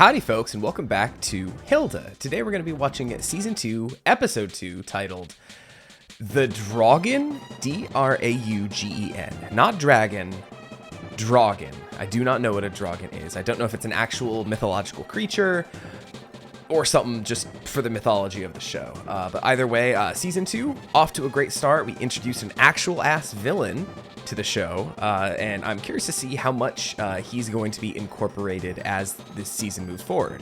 Howdy folks, and welcome back to Hilda. Today we're going to be watching Season 2, Episode 2, titled The Draugen, D-R-A-U-G-E-N. Not dragon, Draugen. I do not know what a Draugen is. I don't know if it's an actual mythological creature or something just for the mythology of the show. But either way, Season 2, off to a great start. We introduced an actual-ass villain to the show, and I'm curious to see how much he's going to be incorporated as this season moves forward.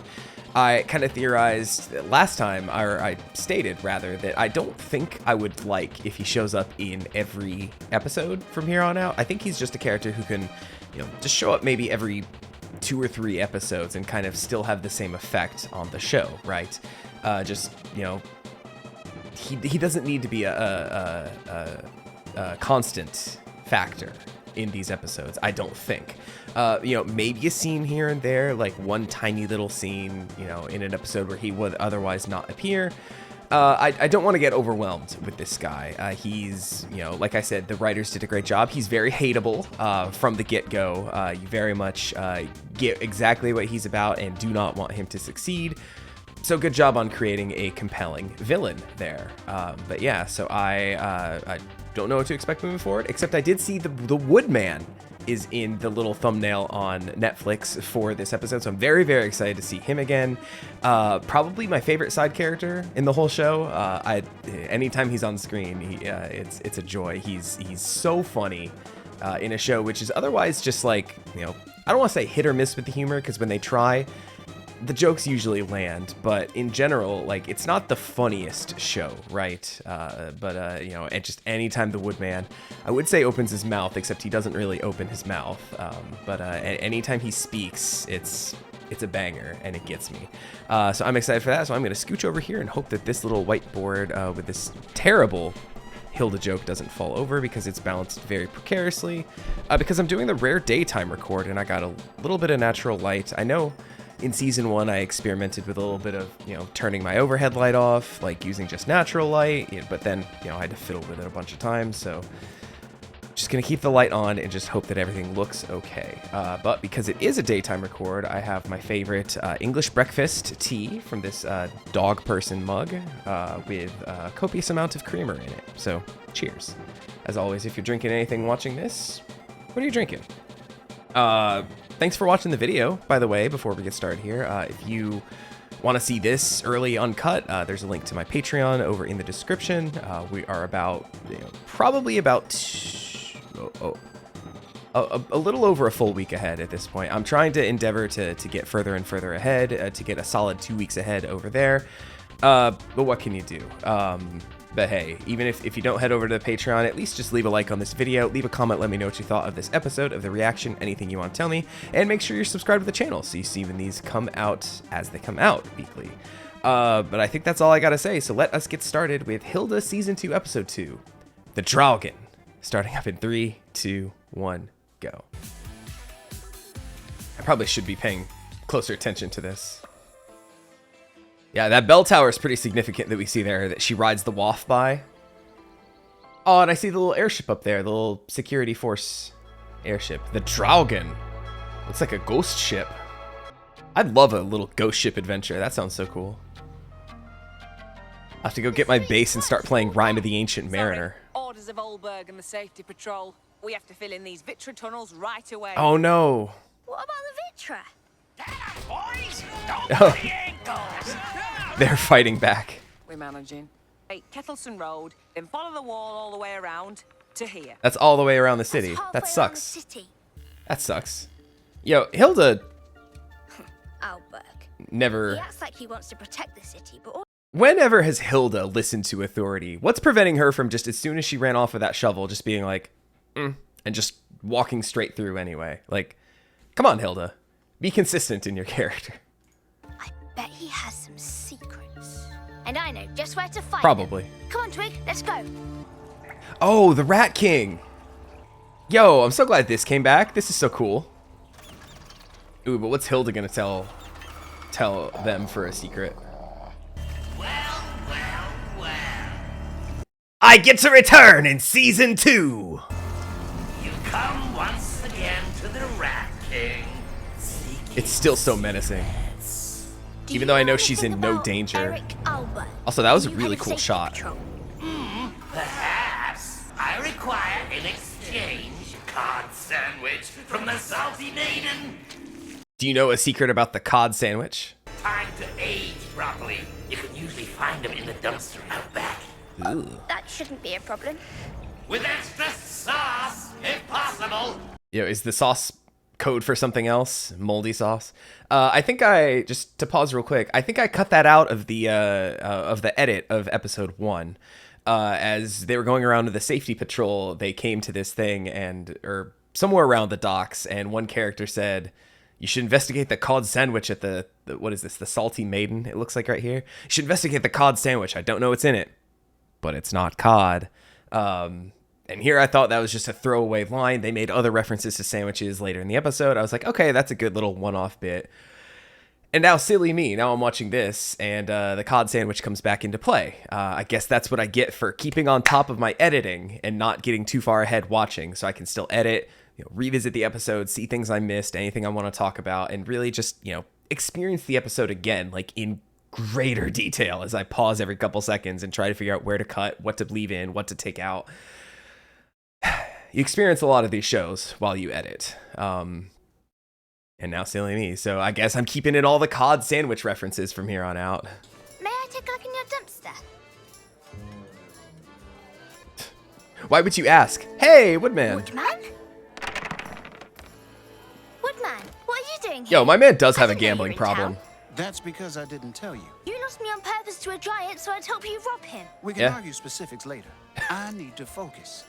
I kind of theorized last time, or I stated rather, that I don't think I would like if he shows up in every episode from here on out. I think he's just a character who can, just show up maybe every 2 or 3 episodes and kind of still have the same effect on the show, right? He doesn't need to be a constant factor in these episodes, I don't think. Maybe a scene here and there, like one tiny little scene, in an episode where he would otherwise not appear. I don't want to get overwhelmed with this guy. He's, like I said, the writers did a great job. He's very hateable from the get-go. You very much get exactly what he's about and do not want him to succeed. So good job on creating a compelling villain there. But yeah, so I don't know what to expect moving forward, except I did see the Woodman is in the little thumbnail on Netflix for this episode, so I'm very, very excited to see him again. Probably my favorite side character in the whole show. Anytime he's on screen, it's a joy. He's so funny in a show which is otherwise just like, I don't want to say hit or miss with the humor, because when they try, the jokes usually land, but in general, like, it's not the funniest show, right? And just anytime the Woodman, I would say opens his mouth, except he doesn't really open his mouth. Anytime he speaks, it's a banger, and it gets me. So I'm excited for that. So I'm going to scooch over here and hope that this little whiteboard with this terrible Hilda joke doesn't fall over, because it's balanced very precariously. Because I'm doing the rare daytime record, and I got a little bit of natural light. I know in season 1, I experimented with a little bit of, turning my overhead light off, like using just natural light, but then, I had to fiddle with it a bunch of times, so just gonna keep the light on and just hope that everything looks okay. But because it is a daytime record, I have my favorite English breakfast tea from this dog person mug with a copious amount of creamer in it. So cheers. As always, if you're drinking anything watching this, what are you drinking? Thanks for watching the video, by the way, before we get started here. If you want to see this early uncut, there's a link to my Patreon over in the description. We are about, probably about a little over a full week ahead at this point. I'm trying to endeavor to get further and further ahead, to get a solid 2 weeks ahead over there. But what can you do? But hey, even if you don't head over to the Patreon, at least just leave a like on this video, leave a comment, let me know what you thought of this episode, of the reaction, anything you want to tell me, and make sure you're subscribed to the channel so you see when these come out as they come out weekly. But I think that's all I gotta say, so let us get started with Hilda Season 2, Episode 2, The Draugen, starting up in 3, 2, 1, go. I probably should be paying closer attention to this. Yeah, that bell tower is pretty significant that we see there, that she rides the waft by. Oh, and I see the little airship up there, the little security force airship. The Draugen. Looks like a ghost ship. I'd love a little ghost ship adventure. That sounds so cool. I'll have to go get my bass and start playing Rhyme of the Ancient Mariner. Orders of Olberg and the safety patrol. We have to fill in these Vitra tunnels right away. Oh no. What about the Vitra? Boys, don't the ankles. They're fighting back. We're managing. Hey, Kettleson Road, then follow the wall all the way around to here. That's all the way around the city. That sucks. City. That sucks. Yo, Hilda Alberg. never... He acts like he wants to protect the city, but... Whenever has Hilda listened to authority? What's preventing her from just, as soon as she ran off with that shovel, just being like, and just walking straight through anyway? Like, come on, Hilda. Be consistent in your character. I bet he has some secrets. And I know just where to find Probably. them. Come on, Twig, let's go. Oh, the Rat King. Yo, I'm so glad this came back. This is so cool. Ooh, but what's Hilda gonna tell them for a secret? Well. I get to return in Season 2. You come once again to the Rat King. It's still so menacing. Even though I know she's in no danger. Eric Albert? Also, that was a You really head of cool safety shot. patrol. Perhaps I require in exchange cod sandwich from the salty maiden. Do you know a secret about the cod sandwich? Time to age properly. You can usually find them in the dumpster out back. Ooh. That shouldn't be a problem. With extra sauce, if possible. Yo, is the sauce code for something else? Moldy sauce? I think just to pause real quick, I think I cut that out of the edit of episode 1. As they were going around to the safety patrol, they came to this thing or somewhere around the docks, and one character said, "You should investigate the cod sandwich at the what is this? The Salty Maiden, it looks like right here. You should investigate the cod sandwich. I don't know what's in it, but it's not cod." And here I thought that was just a throwaway line. They made other references to sandwiches later in the episode. I was like, okay, that's a good little one-off bit. And now, silly me, now I'm watching this, and the cod sandwich comes back into play. I guess that's what I get for keeping on top of my editing and not getting too far ahead watching, so I can still edit, revisit the episode, see things I missed, anything I want to talk about, and really just, experience the episode again, like in greater detail as I pause every couple seconds and try to figure out where to cut, what to leave in, what to take out. You experience a lot of these shows while you edit. And now silly me. So I guess I'm keeping in all the cod sandwich references from here on out. May I take a look in your dumpster? Why would you ask? Hey, Woodman. Woodman? Woodman, what are you doing here? Yo, my man does I have a didn't know you were gambling in problem. town. That's because I didn't tell you. You lost me on purpose to a giant, so I'd help you rob him. We can Yeah. argue specifics later. I need to focus.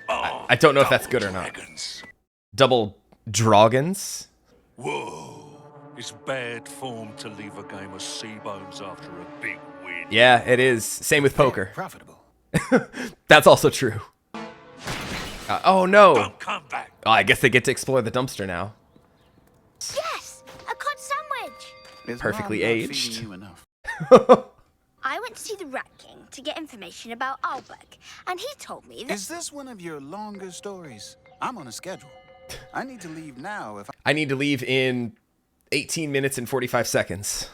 I don't know if that's good or not. Double dragons? Whoa. It's bad form to leave a game of C-bones after a big win. Yeah, it is. Same with poker. Profitable. That's also true. Oh no. Don't come back. Oh, I guess they get to explore the dumpster now. Yes, a cod sandwich. Is Perfectly Mom not aged. feeding you enough? I went to see the Rat King to get information about Albert, and he told me that... Is this one of your longer stories? I'm on a schedule. I need to leave now if I need to leave in 18 minutes and 45 seconds.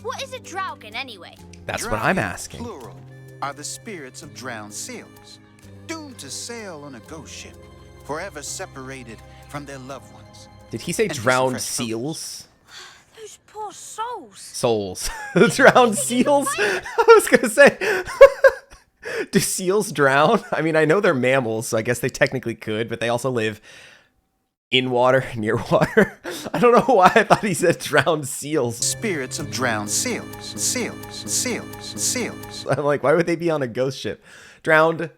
What is a draugen, anyway? That's what I'm Drowned, asking. Plural, are the spirits of drowned sailors, doomed to sail on a ghost ship, forever separated from their loved ones. Did he say And for some drowned fresh seals? Those poor souls. Souls. Drowned seals? I was gonna say, do seals drown? I mean, I know they're mammals, so I guess they technically could, but they also live in water, near water. I don't know why I thought he said drowned seals. Spirits of drowned seals. I'm like, why would they be on a ghost ship? Drowned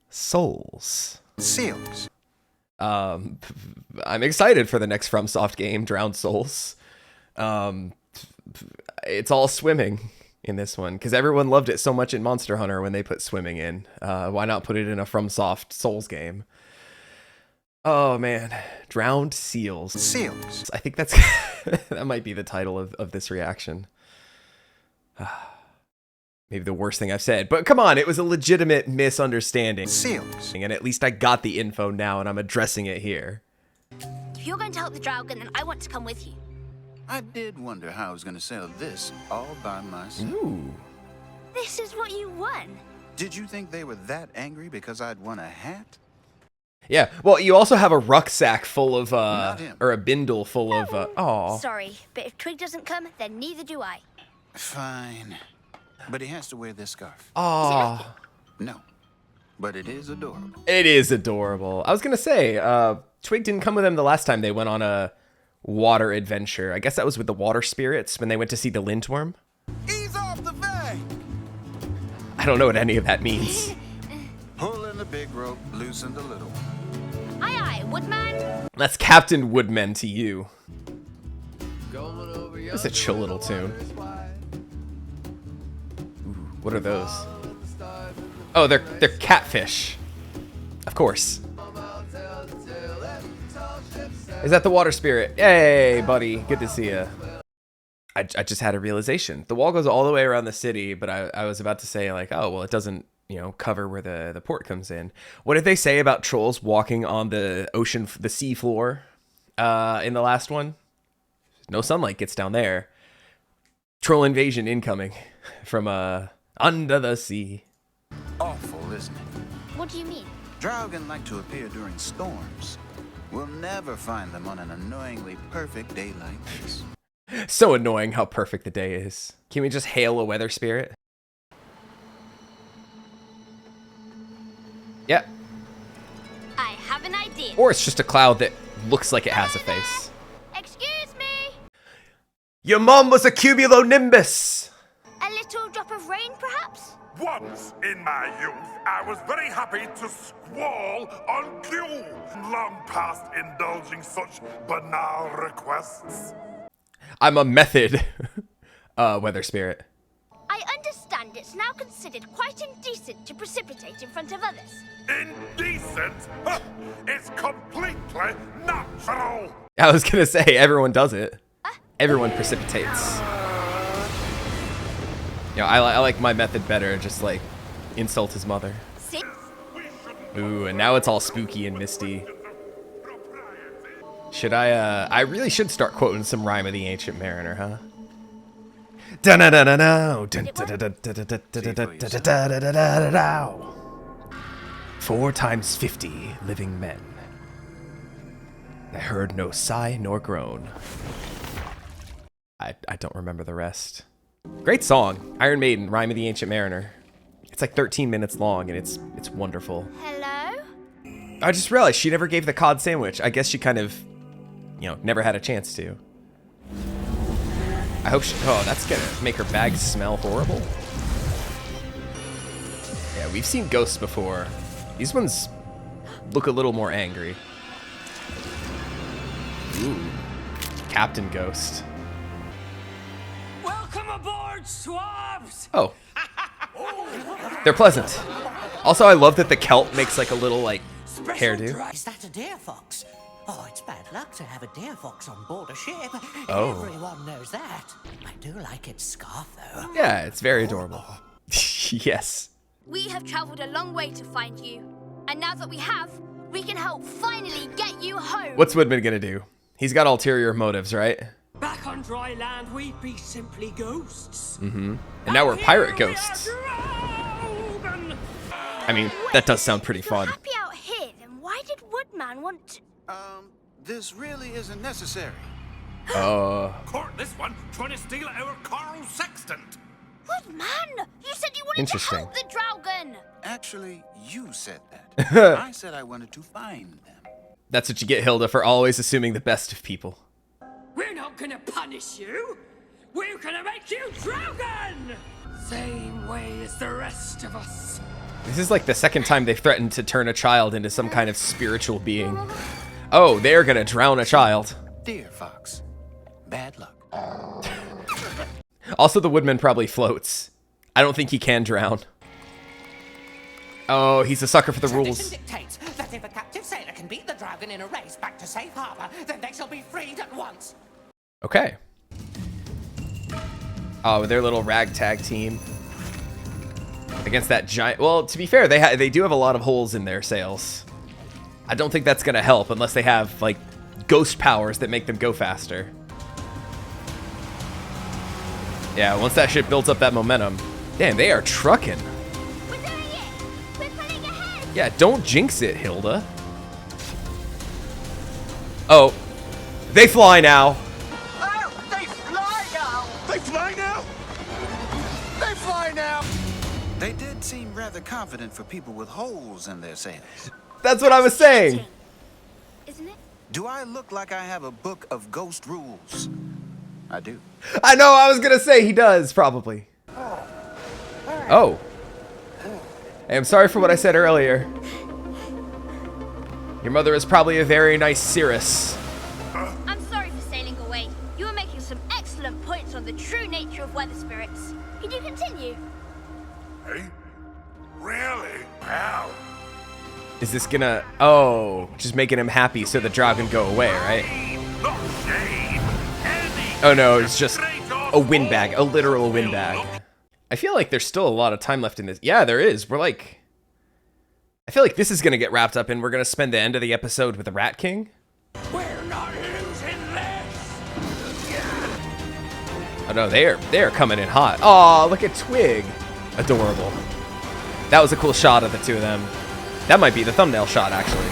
souls. I'm excited for the next FromSoft game, Drowned Souls. It's all swimming in this one because everyone loved it so much in Monster Hunter when they put swimming in. Why not put it in a FromSoft Souls game? Oh man, Drowned Seals. I think that's that might be the title of this reaction. Maybe the worst thing I've said, but come on, it was a legitimate misunderstanding. And at least I got the info now and I'm addressing it here. If you're going to help the draugen, then I want to come with you. I did wonder how I was going to sell this all by myself. Ooh. This is what you won. Did you think they were that angry because I'd won a hat? Yeah, well, you also have a rucksack full of, Not him. or a bindle full of, Sorry, but if Twig doesn't come, then neither do I. Fine. But he has to wear this scarf. Aw. No. But it is adorable. It is adorable. I was gonna say, Twig didn't come with them the last time they went on a water adventure. I guess that was with the water spirits when they went to see the lintworm. Ease off the vang! I don't know what any of that means. Pulling the big rope, loosen the little one. Aye, aye, Woodman. That's Captain Woodman to you. It's a chill little tune. Ooh, what are those? Oh, they're catfish. Of course. Is that the water spirit? Yay, buddy. Good to see you. I just had a realization. The wall goes all the way around the city, but I was about to say, like, oh, well, it doesn't, cover where the port comes in. What did they say about trolls walking on the ocean, the sea floor in the last one? No sunlight gets down there. Troll invasion incoming from under the sea. Awful, isn't it? What do you mean? Draugen like to appear during storms. We'll never find them on an annoyingly perfect day like this. So annoying how perfect the day is. Can we just hail a weather spirit? Yeah. I have an idea. Or it's just a cloud that looks like it has a face. Excuse me. Your mom was a cumulonimbus. A little drop of rain, perhaps? Once in my youth, I was very happy to squall on cue, long past indulging such banal requests. I'm a method weather spirit. I understand it's now considered quite indecent to precipitate in front of others. Indecent? Huh, it's completely natural. I was gonna say, everyone does it. Everyone precipitates. You know, I like my method better, just like insult his mother. See? Ooh, and now it's all spooky and misty. Should I really should start quoting some Rhyme of the Ancient Mariner, huh? Da-da-da-da-da, da-da-da-da-da-da-da-da-da-da-da-da. 4 times 50 living men. I heard no sigh nor groan. I don't remember the rest. Great song, Iron Maiden, Rhyme of the Ancient Mariner. It's like 13 minutes long and it's wonderful. Hello? I just realized she never gave the cod sandwich. I guess she kind of, you know, never had a chance to. I hope she, oh, that's gonna make her bag smell horrible. Yeah, we've seen ghosts before. These ones look a little more angry. Ooh, Captain Ghost. Welcome aboard, swabs! Oh. They're pleasant. Also, I love that the Celt makes like a little like hairdo. Is that a deer fox? Oh, it's bad luck to have a deer fox on board a ship. Oh. Everyone knows that. I do like its scarf, though. Yeah, it's very adorable. Yes. We have traveled a long way to find you. And now that we have, we can help finally get you home. What's Woodman gonna do? He's got ulterior motives, right? Back on dry land, we'd be simply ghosts. Mm-hmm. And now we're pirate Here we are, ghosts. Draugen. I mean, that does sound pretty If you're fun. happy out here, then why did Woodman want to... This really isn't necessary. Caught this one trying to steal our coral sextant. Woodman, you said you wanted to Interesting. help the Draugen. Actually, you said that. I said I wanted to find them. That's what you get, Hilda, for always assuming the best of people. We're not gonna punish you. We're gonna make you Draugen! Same way as the rest of us. This is like the second time they've threatened to turn a child into some kind of spiritual being. Oh, they're gonna drown a child. Dear Fox, bad luck. Also, the Woodman probably floats. I don't think he can drown. Oh, he's a sucker for the Tradition rules. dictates that if a captive sailor can beat the dragon in a race back to safe harbor, then they shall be freed at once. Okay. Oh, their little ragtag team. Against that giant... Well, to be fair, they do have a lot of holes in their sails. I don't think that's going to help unless they have, like, ghost powers that make them go faster. Yeah, once that ship builds up that momentum... Damn, they are trucking. We're doing it. We're pulling ahead. Yeah, don't jinx it, Hilda. Oh. They fly now. Oh, they fly now! They fly now? They fly now! They did seem rather confident for people with holes in their sails. That's what I was saying. Isn't it? Do I look like I have a book of ghost rules? I do. I know, I was going to say he does, probably. Oh. Hey, I'm sorry for what I said earlier. Your mother is probably a very nice Cirrus. I'm sorry for sailing away. You were making some excellent points on the true nature of weather spirits. Can you continue? Hey? Really? Wow. Is this gonna... Oh, just making him happy so the dragon go away, right? Not shade. Oh no, it's just a windbag, a literal windbag. I feel like there's still a lot of time left in this. Yeah, there is. We're like... I feel like this is gonna get wrapped up and we're gonna spend the end of the episode with the Rat King. We're not losing this. Oh no, they're coming in hot. Oh, look at Twig. Adorable. That was a cool shot of the two of them. That might be the thumbnail shot, actually.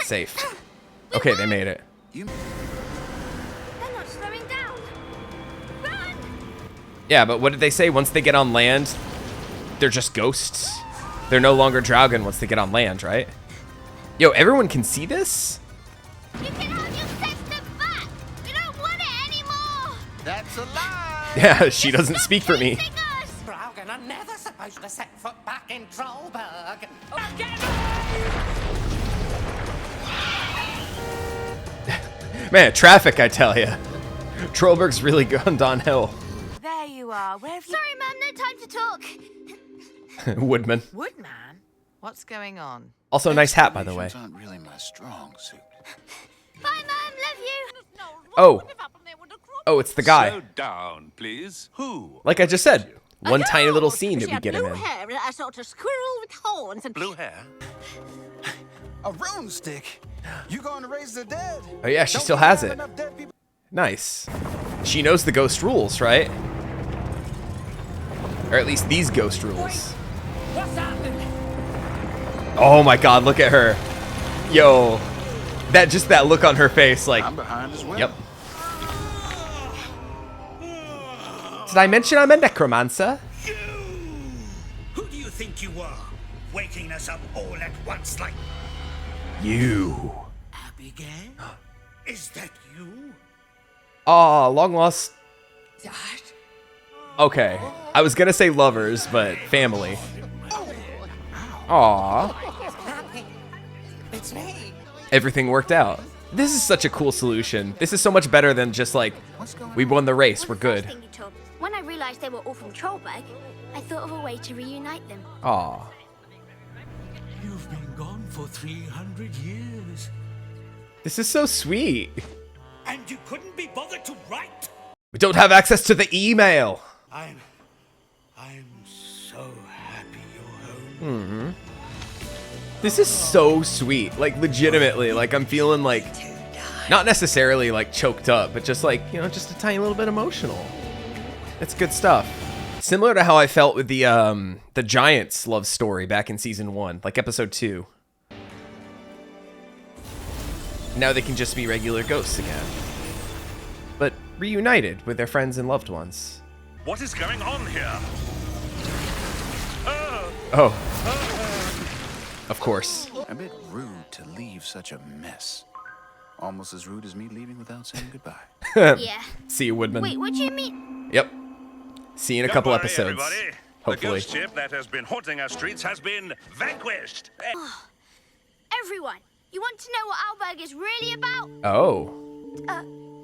Safe. Okay, they made it. They're not slowing down. Run! Yeah, but what did they say? Once they get on land, they're just ghosts. They're no longer Draugen once they get on land, right? Yo, everyone can see this? You can have your sister back. We don't want it anymore. That's a lie. Yeah, she doesn't speak for me. Chasing us. Draugen are never supposed to set foot back in Trollberg. Man, traffic, I tell ya. Trollberg's really gone downhill. There you are. Where have you... Sorry, Mum, no time to talk. Woodman. Woodman? What's going on? Also, nice hat, by the way. Explanations aren't really my strong suit. Bye, Mum, love you. Oh. Oh, it's the guy. Slow down, please. Who? Like I just said, one tiny little scene that we get him in. hair, a sort of squirrel with horns and... Blue hair? A rune stick? You going to raise the dead? Oh yeah, she Don't still we has have it. enough dead people? Nice. She knows the ghost rules, right? Or at least these ghost rules. What's happening? Oh my god, look at her. Yo. That look on her face, like, I'm behind as well. yep. Did I mention I'm a necromancer? Who do you think you are? Waking us up all at once like You. Abigail? Is that you? Aw, long lost. Dad? Okay. I was gonna say lovers, but family. Aw. Happy. It's me. Everything worked out. This is such a cool solution. This is so much better than just like, we won the race, we're good. First thing you told me. When I realized they were all from Trollberg, I thought of a way to reunite them. Aw. You've been gone for 300 years. This is so sweet. And you couldn't be bothered to write? We don't have access to the email. I'm so happy you're home. This is so sweet. Like, legitimately. Like, I'm feeling like, not necessarily like choked up, but just like, you know, just a tiny little bit emotional. It's good stuff. Similar to how I felt with the Giants love story back in season 1, like episode 2. Now they can just be regular ghosts again. But reunited with their friends and loved ones. What is going on here? Oh. Of course. A bit rude to leave such a mess. Almost as rude as me leaving without saying goodbye. Yeah. See you, Woodman. Wait, what do you mean? Yep. See you in a Don't couple worry, episodes. everybody. Hopefully. The ghost ship that has been haunting our streets has been vanquished. Everyone, you want to know what Alberg is really about? Oh.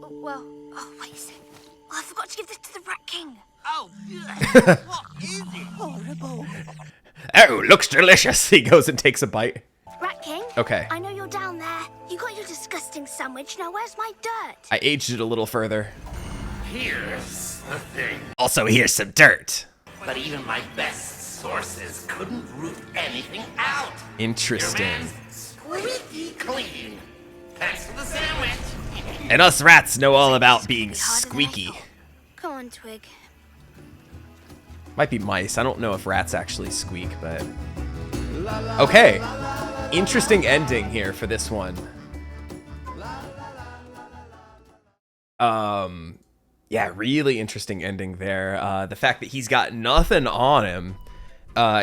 Well, oh, wait a second. Oh, I forgot to give this to the Rat King. Oh, what is it? Horrible. Oh, looks delicious. He goes and takes a bite. Rat King? Okay. I know you're down there. You got your disgusting sandwich. Now where's my dirt? I aged it a little further. Here's the thing. Also, here's some dirt. But even my best sources couldn't root anything out. Interesting. Your man's squeaky clean. Thanks for the sandwich. And us rats know all about being Harder than I squeaky. thought. Come on, Twig. Might be mice. I don't know if rats actually squeak, but... Okay. Interesting ending here for this one. Yeah, really interesting ending there. The fact that he's got nothing on him.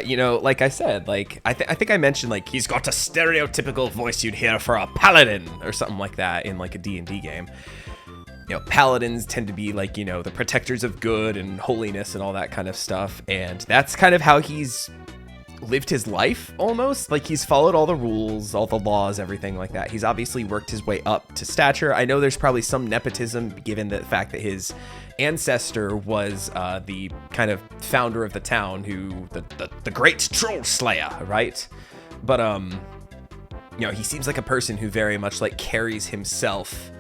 You know, like I said, like, I think I mentioned, like, he's got a stereotypical voice you'd hear for a paladin or something like that in, like, a D&D game. You know, paladins tend to be, like, you know, the protectors of good and holiness and all that kind of stuff. And that's kind of how he's lived his life, almost. Like, he's followed all the rules, all the laws, everything like that. He's obviously worked his way up to stature. I know there's probably some nepotism given the fact that his ancestor was the kind of founder of the town, who the great troll slayer, right? But you know, he seems like a person who very much like carries himself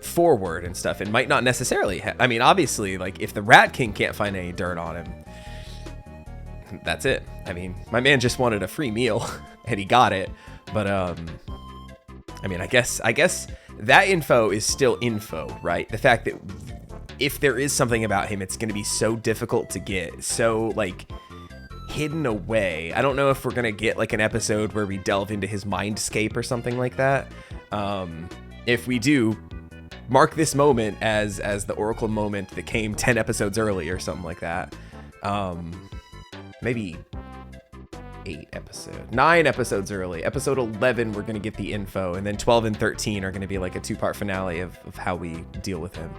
forward and stuff, and might not necessarily I mean, obviously, like, if the Rat King can't find any dirt on him, that's it. I mean, my man just wanted a free meal and he got it. But I mean, I guess that info is still info, right? The fact that if there is something about him, it's going to be so difficult to get, so like hidden away. I don't know if we're going to get like an episode where we delve into his mindscape or something like that. If we do, mark this moment as the Oracle moment that came 10 episodes early or something like that. Maybe 9 episodes early. Episode 11, we're going to get the info, and then 12 and 13 are going to be like a 2-part finale of how we deal with him.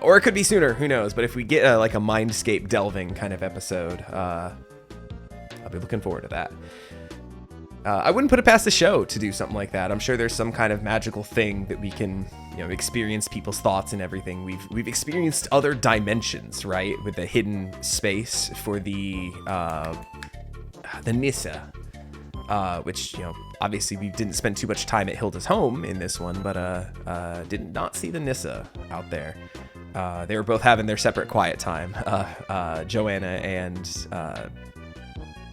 Or it could be sooner, who knows? But if we get like a mindscape delving kind of episode, I'll be looking forward to that. I wouldn't put it past the show to do something like that. I'm sure there's some kind of magical thing that we can, experience people's thoughts and everything. We've experienced other dimensions, right? With the hidden space for the Nissa, which, obviously we didn't spend too much time at Hilda's home in this one, but did not see the Nissa out there. They were both having their separate quiet time, Joanna and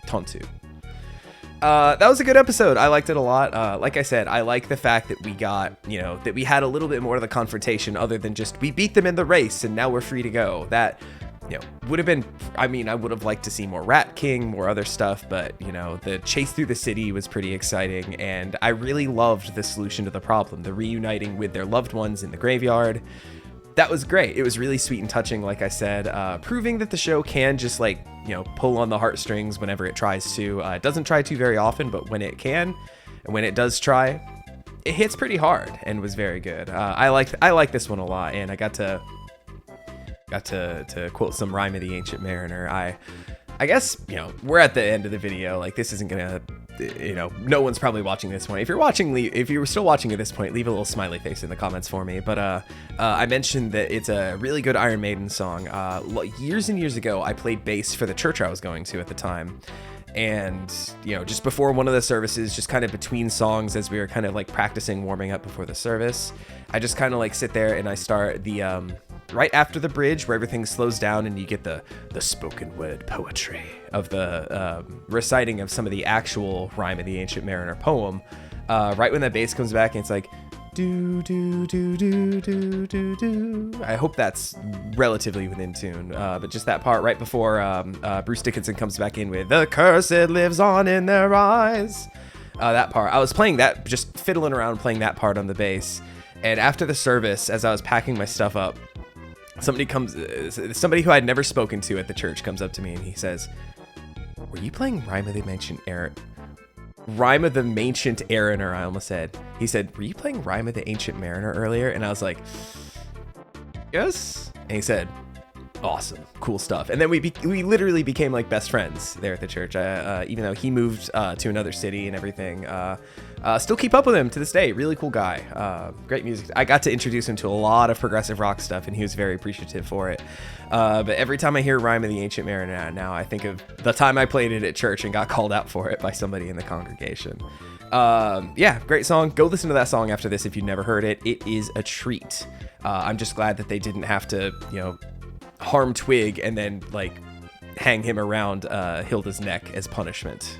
Tontu. That was a good episode. I liked it a lot. Like I said, I like the fact that we got, that we had a little bit more of the confrontation other than just we beat them in the race and now we're free to go. That, would have been, I would have liked to see more Rat King, more other stuff, but, the chase through the city was pretty exciting, and I really loved the solution to the problem, the reuniting with their loved ones in the graveyard. That was great. It was really sweet and touching, like I said, proving that the show can just pull on the heartstrings whenever it tries to. It doesn't try to very often, but when it can, and when it does try, it hits pretty hard and was very good. I like this one a lot, and I got to quote some Rhyme of the Ancient Mariner. I guess, we're at the end of the video. Like, this isn't gonna, no one's probably watching this one. If you're still watching at this point, leave a little smiley face in the comments for me. But I mentioned that it's a really good Iron Maiden song. Years and years ago, I played bass for the church I was going to at the time. And, just before one of the services, just kind of between songs as we were kind of like practicing warming up before the service, I just kind of like sit there and I start the, right after the bridge where everything slows down and you get the spoken word poetry of the reciting of some of the actual Rhyme of the Ancient Mariner poem. Right when that bass comes back and it's like, do, do, do, do, do, do, do. I hope that's relatively within tune. But just that part right before Bruce Dickinson comes back in with the curse it lives on in their eyes. That part. I was playing that, just fiddling around playing that part on the bass. And after the service, as I was packing my stuff up, somebody who I'd never spoken to at the church comes up to me and he says, "Were you playing Rhyme of the Ancient Mariner?" I almost said. He said, "Were you playing Rhyme of the Ancient Mariner earlier?" And I was like, "Yes." And he said, "Awesome, cool stuff." And then we literally became like best friends there at the church. Even though he moved to another city and everything, still keep up with him to this day. Really cool guy. Great music. I got to introduce him to a lot of progressive rock stuff, and he was very appreciative for it. But every time I hear Rhyme of the Ancient Mariner now, I think of the time I played it at church and got called out for it by somebody in the congregation. Yeah, great song. Go listen to that song after this if you've never heard it. It is a treat. I'm just glad that they didn't have to, harm Twig and then like hang him around Hilda's neck as punishment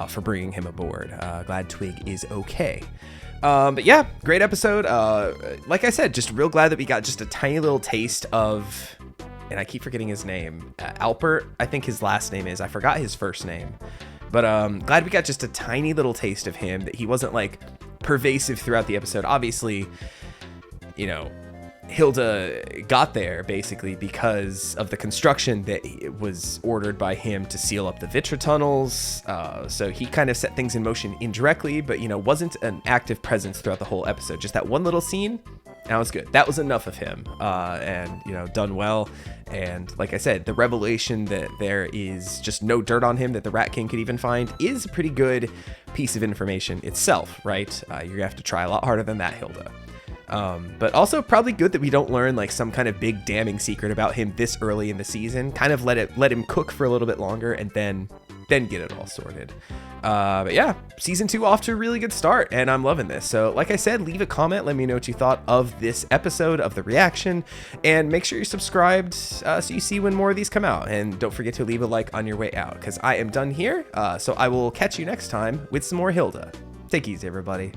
for bringing him aboard. Glad Twig is okay. But yeah, great episode. Like I said, just real glad that we got just a tiny little taste of, and I keep forgetting his name, Alpert, I think his last name is. I forgot his first name. But glad we got just a tiny little taste of him, that he wasn't like pervasive throughout the episode. Obviously, Hilda got there basically because of the construction that was ordered by him to seal up the Vitra tunnels. So he kind of set things in motion indirectly, but, wasn't an active presence throughout the whole episode. Just that one little scene, that was good. That was enough of him, and, done well. And like I said, the revelation that there is just no dirt on him that the Rat King could even find is a pretty good piece of information itself, right? You're gonna have to try a lot harder than that, Hilda. But also probably good that we don't learn like some kind of big damning secret about him this early in the season. Kind of let him cook for a little bit longer and then get it all sorted. But yeah, season 2 off to a really good start, and I'm loving this. So like I said, leave a comment, let me know what you thought of this episode, of the reaction, and make sure you're subscribed so you see when more of these come out. And don't forget to leave a like on your way out, because I am done here. So I will catch you next time with some more Hilda. Take it easy, everybody.